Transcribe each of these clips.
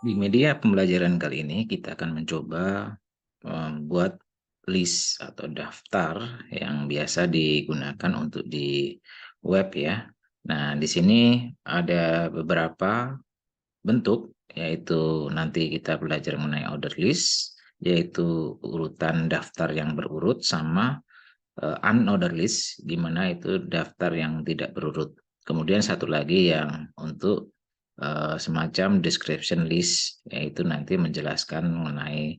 Di media pembelajaran kali ini kita akan mencoba membuat list atau daftar yang biasa digunakan untuk di web ya. Nah, di sini ada beberapa bentuk, yaitu nanti kita belajar mengenai order list, yaitu urutan daftar yang berurut, sama unordered list, di mana itu daftar yang tidak berurut. Kemudian satu lagi yang untuk semacam description list, yaitu nanti menjelaskan mengenai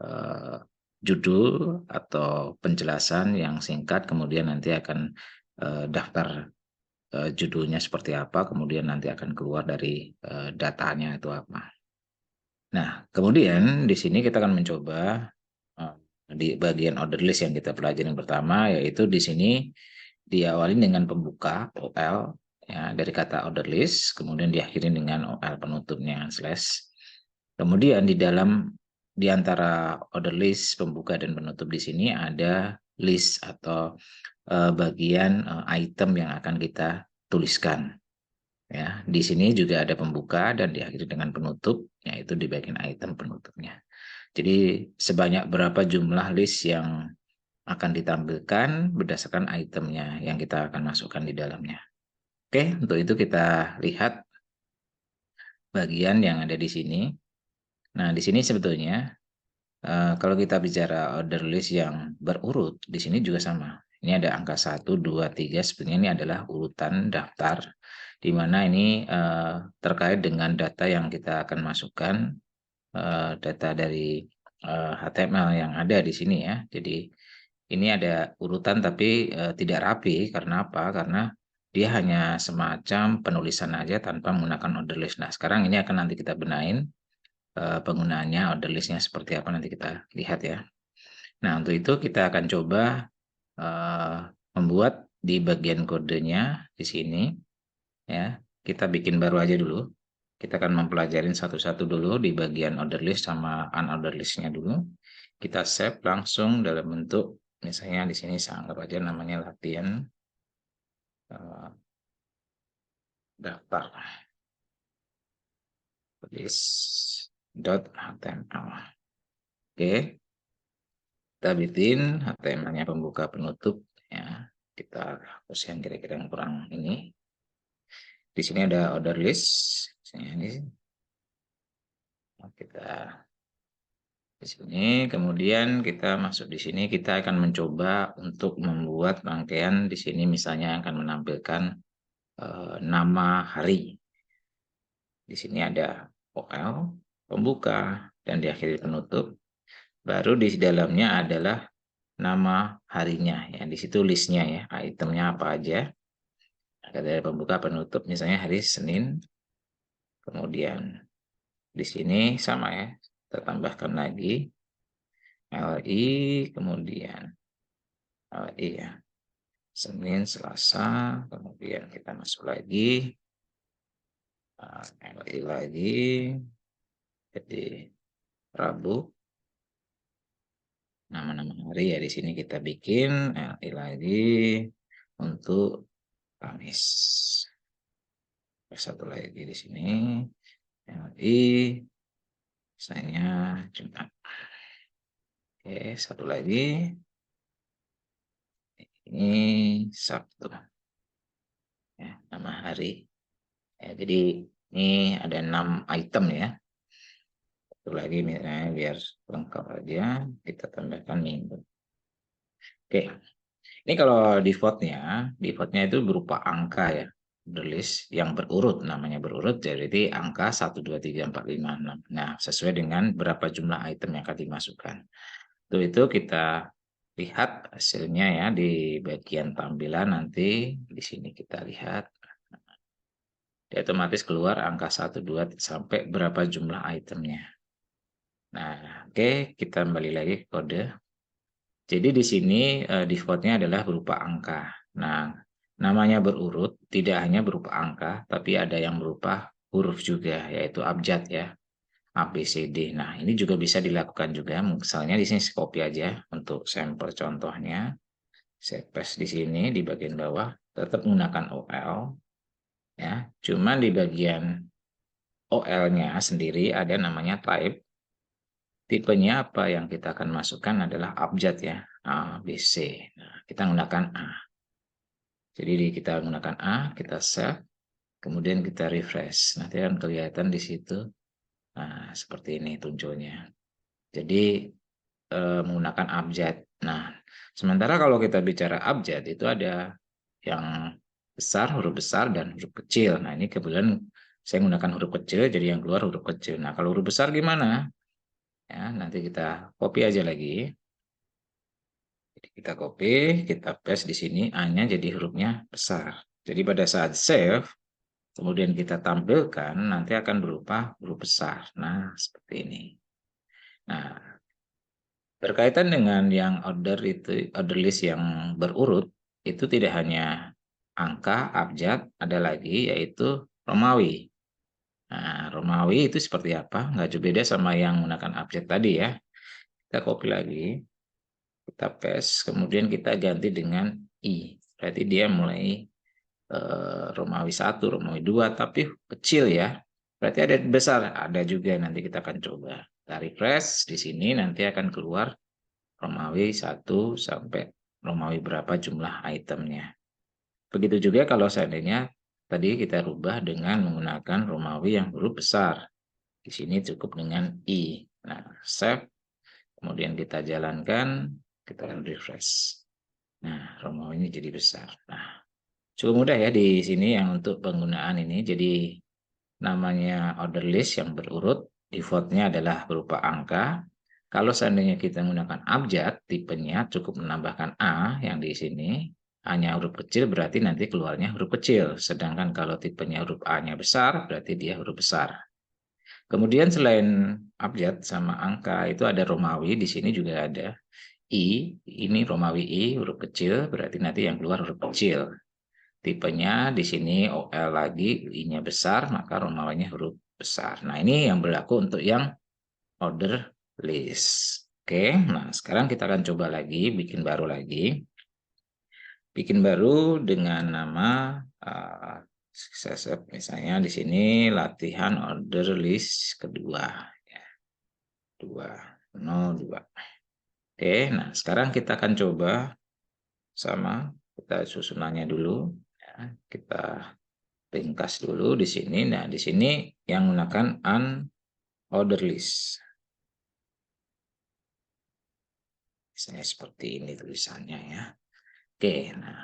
uh, judul atau penjelasan yang singkat, kemudian nanti akan daftar judulnya seperti apa, kemudian nanti akan keluar dari datanya itu apa. Nah, kemudian di sini kita akan mencoba di bagian order list yang kita pelajari yang pertama, yaitu di sini diawali dengan pembuka OL ya, dari kata order list, kemudian diakhiri dengan OL penutupnya slash. Kemudian di antara order list pembuka dan penutup di sini ada list atau bagian item yang akan kita tuliskan. Ya, di sini juga ada pembuka dan diakhiri dengan penutup, yaitu di bagian item penutupnya. Jadi sebanyak berapa jumlah list yang akan ditampilkan berdasarkan itemnya yang kita akan masukkan di dalamnya. Oke, untuk itu kita lihat bagian yang ada di sini. Nah, di sini sebetulnya kalau kita bicara order list yang berurut, di sini juga sama. Ini ada angka 1, 2, 3, sebenarnya ini adalah urutan daftar, di mana ini terkait dengan data yang kita akan masukkan, data dari HTML yang ada di sini ya. Jadi ini ada urutan tapi tidak rapi, karena apa? Karena dia hanya semacam penulisan aja tanpa menggunakan order list. Nah, sekarang ini akan nanti kita benahin penggunaannya, order listnya seperti apa, nanti kita lihat ya. Nah, untuk itu kita akan coba membuat di bagian kodenya di sini ya. Kita bikin baru aja dulu. Kita akan mempelajari satu-satu dulu di bagian order list sama unordered listnya dulu. Kita save langsung dalam bentuk, misalnya di sini saya anggap aja namanya latihan daftar list.html. Oke, kita bikin HTML-nya pembuka penutup ya. Kita hapus yang kira-kira yang kurang ini. Di sini ada order list, misalnya ini kita di sini, kemudian kita masuk di sini, kita akan mencoba untuk membuat rangkaian di sini, misalnya akan menampilkan nama hari. Di sini ada OL, pembuka, dan diakhiri penutup. Baru di dalamnya adalah nama harinya, ya. Di situ listnya ya, itemnya apa aja. Ada dari pembuka, penutup, misalnya hari Senin. Kemudian di sini sama ya, kita tambahkan lagi LI, kemudian LI ya, Senin, Selasa, kemudian kita masuk lagi LI lagi, jadi Rabu, nama-nama hari ya di sini kita bikin LI lagi untuk Kamis. Satu lagi di sini LI, misalnya Jumat. Oke, satu lagi ini Sabtu ya, nama hari ya. Jadi ini ada 6 item ya. Satu lagi misalnya biar lengkap aja kita tambahkan minggu. Oke, ini kalau defaultnya itu berupa angka ya, list yang berurut, namanya berurut, jadi angka 1, 2, 3, 4, 5, 6. Nah, sesuai dengan berapa jumlah item yang akan dimasukkan. Untuk itu kita lihat hasilnya ya di bagian tampilan, nanti di sini kita lihat. Dia otomatis keluar angka 1, 2, sampai berapa jumlah itemnya. Nah, oke, kita kembali lagi ke kode. Jadi di sini defaultnya adalah berupa angka. Nah, namanya berurut, tidak hanya berupa angka, tapi ada yang berupa huruf juga, yaitu abjad ya, A, B, C, D. Nah, ini juga bisa dilakukan juga. Misalnya di sini saya copy aja untuk sampel contohnya. Saya paste di sini di bagian bawah, tetap menggunakan OL ya. Cuman di bagian OL-nya sendiri ada namanya type. Tipenya apa yang kita akan masukkan adalah abjad ya, A, B, C. Nah, kita menggunakan A. Jadi kita menggunakan A, kita save, kemudian kita refresh. Nanti akan kelihatan di situ. Nah, seperti ini tunjuknya. Jadi menggunakan abjad. Nah, sementara kalau kita bicara abjad itu ada yang besar, huruf besar, dan huruf kecil. Nah, ini kebetulan saya menggunakan huruf kecil, jadi yang keluar huruf kecil. Nah, kalau huruf besar gimana? Ya, nanti kita copy aja lagi. Jadi kita copy, kita paste di sini, A-nya jadi hurufnya besar. Jadi pada saat save, kemudian kita tampilkan, nanti akan berupa huruf besar. Nah, seperti ini. Nah, berkaitan dengan yang order list yang berurut, itu tidak hanya angka, abjad, ada lagi yaitu Romawi. Nah, Romawi itu seperti apa? Nggak jauh beda sama yang menggunakan abjad tadi ya. Kita copy lagi, kita paste, kemudian kita ganti dengan I. Berarti dia mulai Romawi 1, Romawi 2, tapi kecil ya. Berarti ada besar, ada juga nanti kita akan coba. Kita refresh di sini nanti akan keluar Romawi 1 sampai Romawi berapa jumlah itemnya. Begitu juga kalau seandainya tadi kita rubah dengan menggunakan Romawi yang huruf besar. Di sini cukup dengan I. Nah, save, kemudian kita jalankan, kita akan refresh. Nah, Romawi ini jadi besar. Nah, cukup mudah ya di sini yang untuk penggunaan ini. Jadi namanya order list yang berurut, defaultnya adalah berupa angka. Kalau seandainya kita menggunakan abjad, tipenya cukup menambahkan A yang di sini. A-nya huruf kecil berarti nanti keluarnya huruf kecil. Sedangkan kalau tipenya huruf A-nya besar, berarti dia huruf besar. Kemudian selain abjad sama angka, itu ada Romawi. Di sini juga ada I. Ini Romawi I, huruf kecil, berarti nanti yang keluar huruf kecil. Tipenya di sini OL lagi, I-nya besar, maka Romawinya huruf besar. Nah, ini yang berlaku untuk yang order list. Oke, nah sekarang kita akan coba lagi, bikin baru lagi. Bikin baru dengan nama, misalnya di sini latihan order list kedua. Ya, 202. Oke, nah sekarang kita akan coba sama, kita susunannya dulu. Ya, kita ringkas dulu di sini. Nah, di sini yang menggunakan unorder list. Misalnya seperti ini tulisannya ya. Oke, nah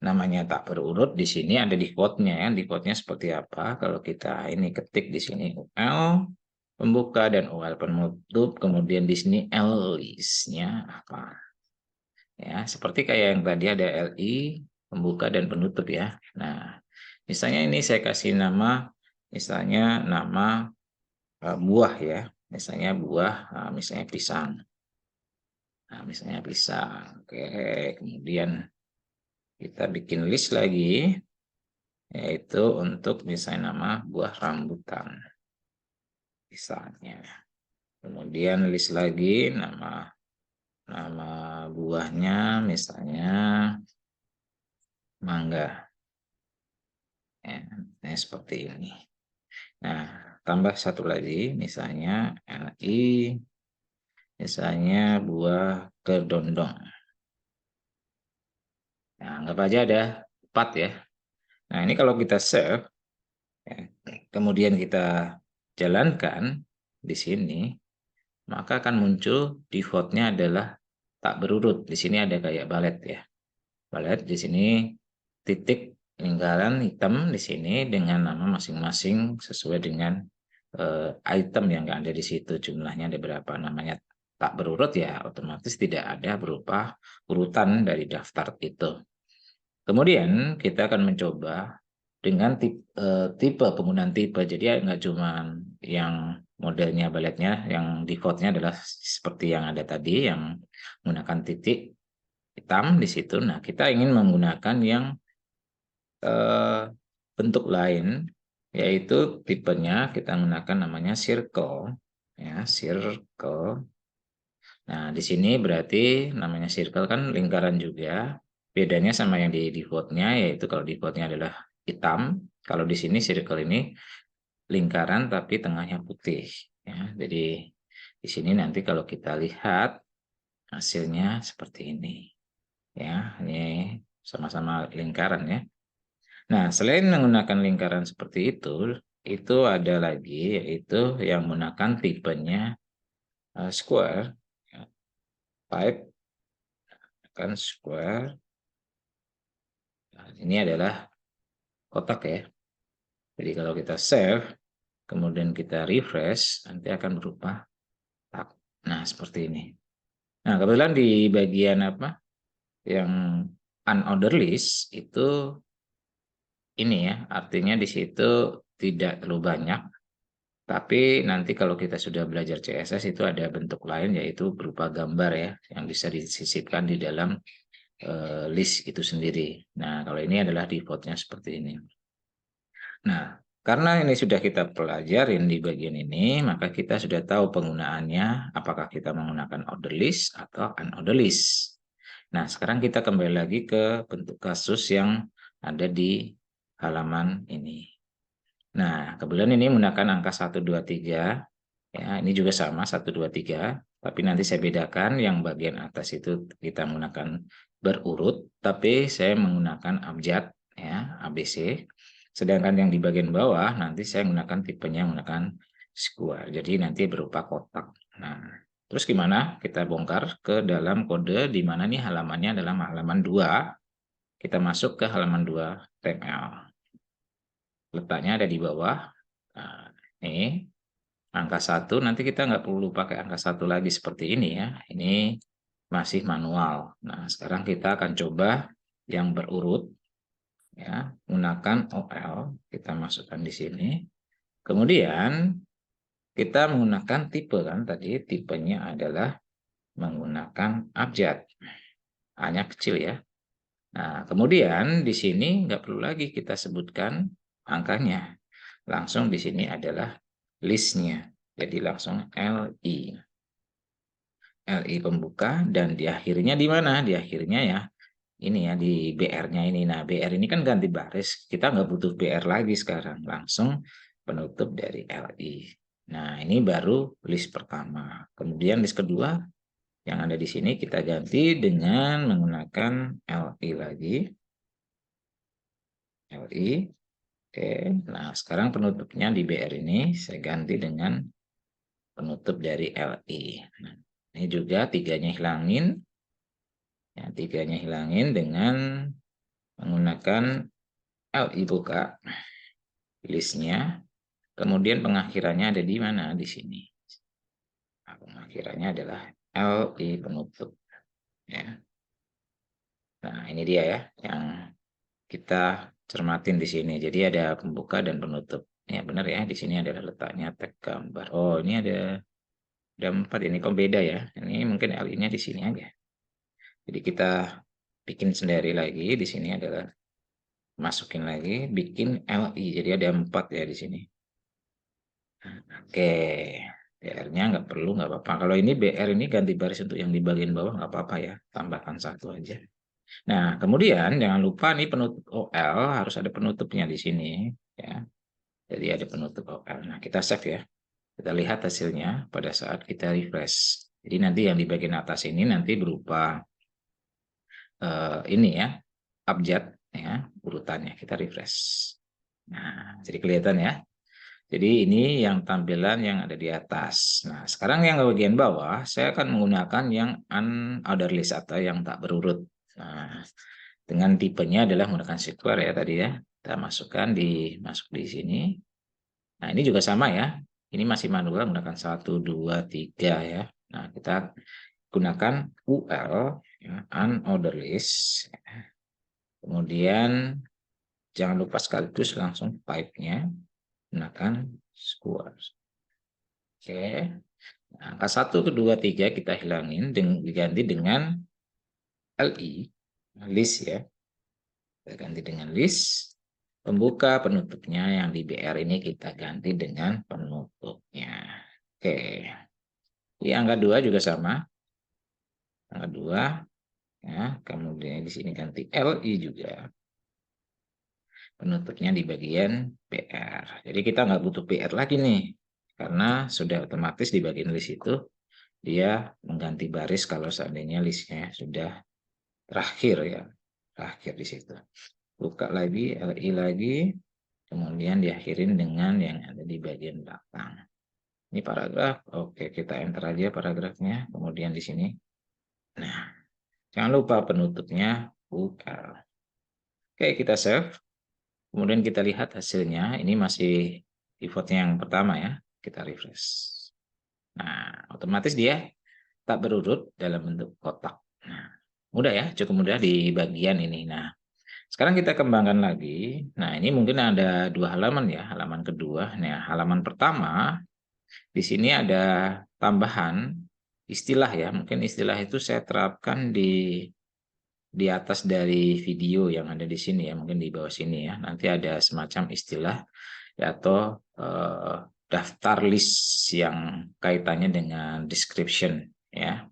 namanya tak berurut di sini ada defaultnya ya. Defaultnya seperti apa? Kalau kita ini ketik di sini UL pembuka dan UL penutup, kemudian di sini L list-nya apa? Ya, seperti kayak yang tadi ada LI pembuka dan penutup ya. Nah, misalnya ini saya kasih nama, misalnya nama buah ya, misalnya buah, misalnya pisang. Nah, misalnya pisang. Oke, kemudian kita bikin list lagi, yaitu untuk misalnya nama buah rambutan, misalnya. Kemudian list lagi nama buahnya, misalnya mangga. Ya, seperti ini. Nah, tambah satu lagi, misalnya LI, misalnya buah kedondong. Nah, anggap aja ada 4 ya. Nah, ini kalau kita save, ya, kemudian kita jalankan di sini, maka akan muncul defaultnya adalah tak berurut. Di sini ada kayak balet ya. Balet di sini titik lingkaran hitam di sini dengan nama masing-masing sesuai dengan item yang ada di situ. Jumlahnya ada berapa, namanya tak berurut ya, otomatis tidak ada berupa urutan dari daftar itu. Kemudian kita akan mencoba dengan tipe penggunaan tipe. Jadi nggak cuma yang modelnya baletnya, yang defaultnya adalah seperti yang ada tadi, yang menggunakan titik hitam di situ. Nah, kita ingin menggunakan yang bentuk lain, yaitu tipenya kita menggunakan namanya circle, ya circle. Nah, di sini berarti namanya circle kan lingkaran juga. Bedanya sama yang di defaultnya, yaitu kalau defaultnya adalah hitam, kalau di sini circle ini lingkaran tapi tengahnya putih ya. Jadi di sini nanti kalau kita lihat hasilnya seperti ini ya. Ini sama-sama lingkaran ya. Nah, selain menggunakan lingkaran seperti itu ada lagi yaitu yang menggunakan tipenya square ya. Pipe kan square. Nah, ini adalah kotak ya. Jadi kalau kita save, kemudian kita refresh, nanti akan berupa tak. Nah, seperti ini. Nah, kebetulan di bagian apa yang unordered list itu ini ya, artinya di situ tidak terlalu banyak. Tapi nanti kalau kita sudah belajar CSS itu ada bentuk lain yaitu berupa gambar ya, yang bisa disisipkan di dalam list itu sendiri. Nah, kalau ini adalah defaultnya seperti ini. Nah, karena ini sudah kita pelajarin di bagian ini, maka kita sudah tahu penggunaannya, apakah kita menggunakan order list atau unordered list. Nah, sekarang kita kembali lagi ke bentuk kasus yang ada di halaman ini. Nah, kebetulan ini menggunakan angka 1, 2, 3. Ya, ini juga sama 1, 2, 3. Tapi nanti saya bedakan yang bagian atas itu kita menggunakan berurut, tapi saya menggunakan abjad ya, ABC. Sedangkan yang di bagian bawah nanti saya menggunakan tipenya menggunakan square. Jadi nanti berupa kotak. Nah, terus gimana? Kita bongkar ke dalam kode di mana nih halamannya adalah halaman 2. Kita masuk ke halaman 2 HTML. Letaknya ada di bawah. Nah, ini angka 1, nanti kita nggak perlu pakai angka 1 lagi seperti ini ya. Ini masih manual. Nah, sekarang kita akan coba yang berurut ya, menggunakan OL, kita masukkan di sini. Kemudian kita menggunakan tipe kan tadi, tipenya adalah menggunakan abjad. A-nya kecil ya. Nah, kemudian di sini nggak perlu lagi kita sebutkan angkanya. Langsung di sini adalah listnya. Jadi langsung LI. LI pembuka dan di akhirnya di mana? Di akhirnya ya ini ya di BR-nya ini. Nah, BR ini kan ganti baris. Kita nggak butuh BR lagi sekarang. Langsung penutup dari LI. Nah, ini baru list pertama. Kemudian list kedua yang ada di sini kita ganti dengan menggunakan LI lagi. LI. Oke. Nah, sekarang penutupnya di BR ini saya ganti dengan penutup dari LI. Nah, ini juga tiganya hilangin. Ya, tiganya hilangin dengan menggunakan LI buka listnya. Kemudian pengakhirannya ada di mana? Di sini. Nah, pengakhirannya adalah LI penutup. Ya. Nah, ini dia ya yang kita cermatin di sini. Jadi ada pembuka dan penutup. Ya benar ya, di sini adalah letaknya tag gambar. Oh, ini ada 4 ini kok beda ya. Ini mungkin LI-nya di sini aja. Jadi kita bikin sendiri lagi. Di sini adalah masukin lagi, bikin LI. Jadi ada 4 ya di sini. Oke, BR-nya nggak perlu, nggak apa-apa. Kalau ini BR ini ganti baris untuk yang di bagian bawah nggak apa-apa ya. Tambahkan 1 aja. Nah, kemudian jangan lupa nih penutup OL harus ada penutupnya di sini. Ya. Jadi ada penutup OL. Nah, kita save ya. Kita lihat hasilnya pada saat kita refresh. Jadi nanti yang di bagian atas ini nanti berupa ini ya, abjad ya, urutannya. Kita refresh. Nah, jadi kelihatan ya. Jadi ini yang tampilan yang ada di atas. Nah, sekarang yang bagian bawah, saya akan menggunakan yang unordered list atau yang tak berurut. Nah, dengan tipenya adalah menggunakan square ya tadi ya. Kita masukkan masuk di sini. Nah, ini juga sama ya. Ini masih manual menggunakan 1, 2, 3 ya. Nah, kita gunakan UL, ya, unordered list. Kemudian jangan lupa sekaligus langsung pipe-nya gunakan square. Oke. Nah, angka 1, 2, 3 kita hilangin diganti dengan LI, list ya. Kita ganti dengan list. Pembuka penutupnya yang di BR ini kita ganti dengan penutupnya. Oke. Di angka 2 juga sama. Angka 2 ya, kemudian di sini ganti LI juga. penutupnya di bagian BR. Jadi kita nggak butuh BR lagi nih, karena sudah otomatis di bagian list itu dia mengganti baris kalau seandainya listnya sudah terakhir ya, terakhir di situ. Buka lagi, LI lagi, kemudian diakhirin dengan yang ada di bagian belakang. Ini paragraf, oke kita enter aja paragrafnya, kemudian di sini. Nah, jangan lupa penutupnya UL. Oke, kita save. Kemudian kita lihat hasilnya, ini masih pivotnya yang pertama ya, kita refresh. Nah, otomatis dia tak berurut dalam bentuk kotak. Nah, mudah ya, cukup mudah di bagian ini. Nah, sekarang kita kembangkan lagi. Nah, ini mungkin ada 2 halaman ya, halaman kedua. Nah, halaman pertama, di sini ada tambahan istilah ya, mungkin istilah itu saya terapkan di atas dari video yang ada di sini ya, mungkin di bawah sini ya. Nanti ada semacam istilah ya, atau daftar list yang kaitannya dengan description ya.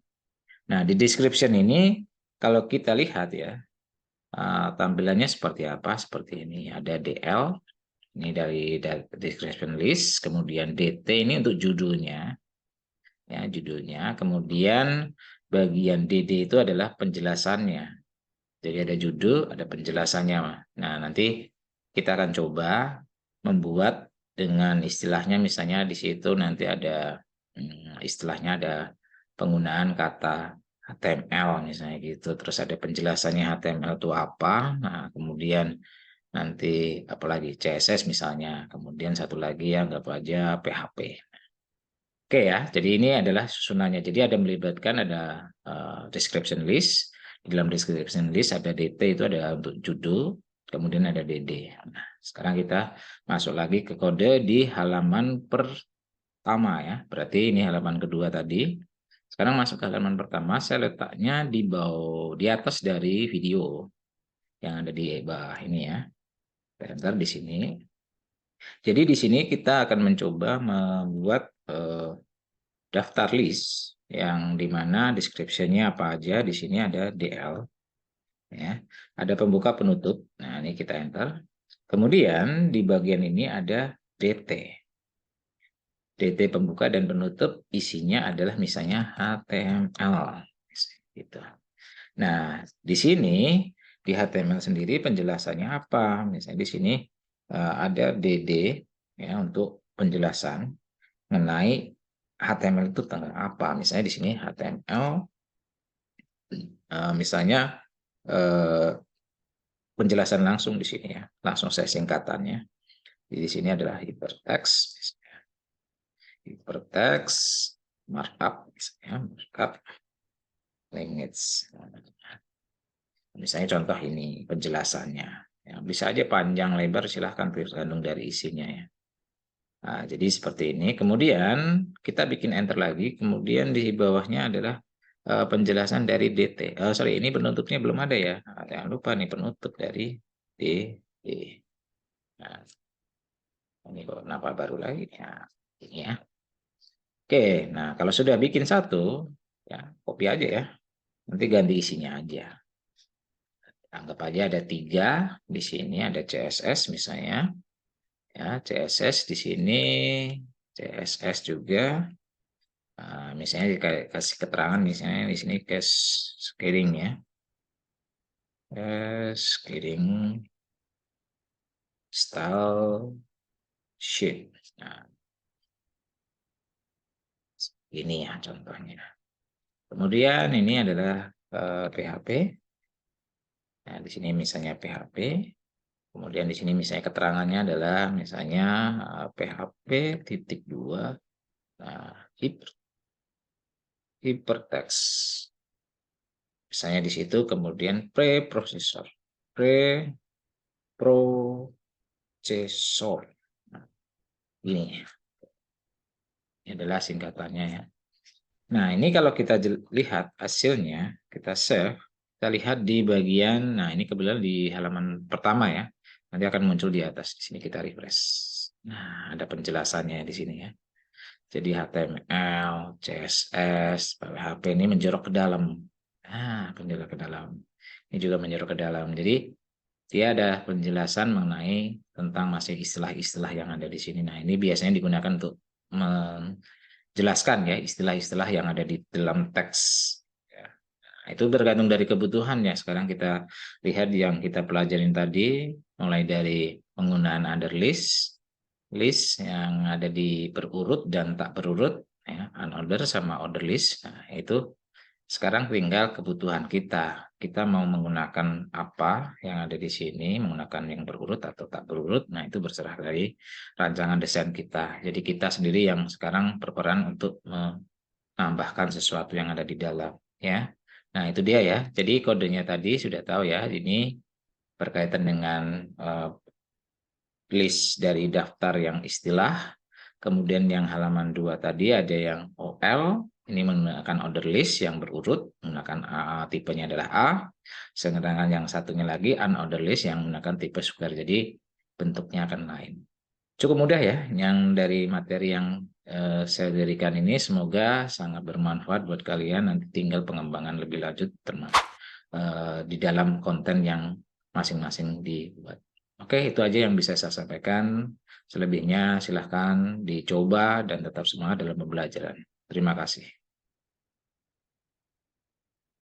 Nah, di description ini kalau kita lihat ya, tampilannya seperti apa? Seperti ini. Ada DL, ini dari description list, kemudian DT ini untuk judulnya, ya judulnya. Kemudian bagian DD itu adalah penjelasannya. Jadi ada judul, ada penjelasannya. Nah, nanti kita akan coba membuat dengan istilahnya, misalnya di situ nanti ada istilahnya, ada penggunaan kata HTML misalnya gitu. Terus ada penjelasannya HTML itu apa. Nah, kemudian nanti apalagi CSS misalnya. Kemudian satu lagi yang anggap aja PHP. Oke ya, jadi ini adalah susunannya. Jadi ada melibatkan ada description list. Di dalam description list ada DT itu ada untuk judul, kemudian ada DD. Nah, sekarang kita masuk lagi ke kode di halaman pertama ya. Berarti ini halaman kedua tadi. Sekarang masuk ke halaman pertama, saya letaknya di bawah, di atas dari video yang ada di bawah ini ya. Enter di sini. Jadi di sini kita akan mencoba membuat daftar list yang dimana description-nya apa aja. Di sini ada DL ya, ada pembuka penutup. Nah, ini kita enter. Kemudian di bagian ini ada DT. DT pembuka dan penutup, isinya adalah misalnya HTML gitu. Nah, di sini di HTML sendiri penjelasannya apa? Misalnya di sini ada DD ya untuk penjelasan mengenai HTML itu tentang apa. Misalnya di sini HTML, misalnya penjelasan langsung di sini ya, langsung saya singkatannya. Di sini adalah hypertext, markup, misalnya markup language. Misalnya contoh ini penjelasannya. Ya, bisa aja panjang lebar, silahkan tergantung dari isinya ya. Nah, jadi seperti ini. Kemudian kita bikin enter lagi. Kemudian di bawahnya adalah penjelasan dari DT. Sorry, ini penutupnya belum ada ya. Nah, jangan lupa nih penutup dari DT. Nah, ini kok kenapa baru lagi? Ya, ini ya. Oke, nah kalau sudah bikin satu, ya copy aja ya. Nanti ganti isinya aja. Anggap aja ada 3 di sini, ada CSS misalnya. Ya, CSS di sini, CSS juga. Misalnya dikasih keterangan misalnya di sini cascading ya. Cascading style sheet. Nah, ini ya contohnya. Kemudian ini adalah PHP. Nah, di sini misalnya PHP. Kemudian di sini misalnya keterangannya adalah misalnya PHP titik 2 hypertext. Misalnya di situ kemudian preprocessor. Preprocessor. Nah, ini adalah singkatannya ya. Nah, ini kalau kita lihat hasilnya, kita save, kita lihat di bagian, nah ini kebetulan di halaman pertama ya. Nanti akan muncul di atas. Di sini kita refresh. Nah, ada penjelasannya di sini ya. Jadi HTML, CSS, PHP ini menjorok ke dalam. Nah, menjorok ke dalam. Ini juga menjorok ke dalam. Jadi dia ada penjelasan mengenai tentang masih istilah-istilah yang ada di sini. Nah, ini biasanya digunakan untuk menjelaskan ya istilah-istilah yang ada di dalam teks. Ya. Nah, itu tergantung dari kebutuhan ya. Sekarang kita lihat yang kita pelajarin tadi, mulai dari penggunaan under list, list yang ada di berurut dan tak berurut, ya, unorder sama order list. Nah, itu sekarang tinggal kebutuhan kita. Kita mau menggunakan apa yang ada di sini, menggunakan yang berurut atau tak berurut. Nah, itu berserah dari rancangan desain kita. Jadi kita sendiri yang sekarang berperan untuk menambahkan sesuatu yang ada di dalam, ya. Nah, itu dia ya. Jadi kodenya tadi sudah tahu ya, ini berkaitan dengan list dari daftar yang istilah. Kemudian yang halaman 2 tadi ada yang OL, ini menggunakan order list yang berurut, menggunakan tipenya adalah A. Sedangkan yang satunya lagi unorder list yang menggunakan tipe square, jadi bentuknya akan lain. Cukup mudah ya, yang dari materi yang saya berikan ini semoga sangat bermanfaat buat kalian, nanti tinggal pengembangan lebih lanjut termasuk di dalam konten yang masing-masing dibuat. Oke, itu aja yang bisa saya sampaikan. Selebihnya silahkan dicoba dan tetap semangat dalam pembelajaran. Terima kasih.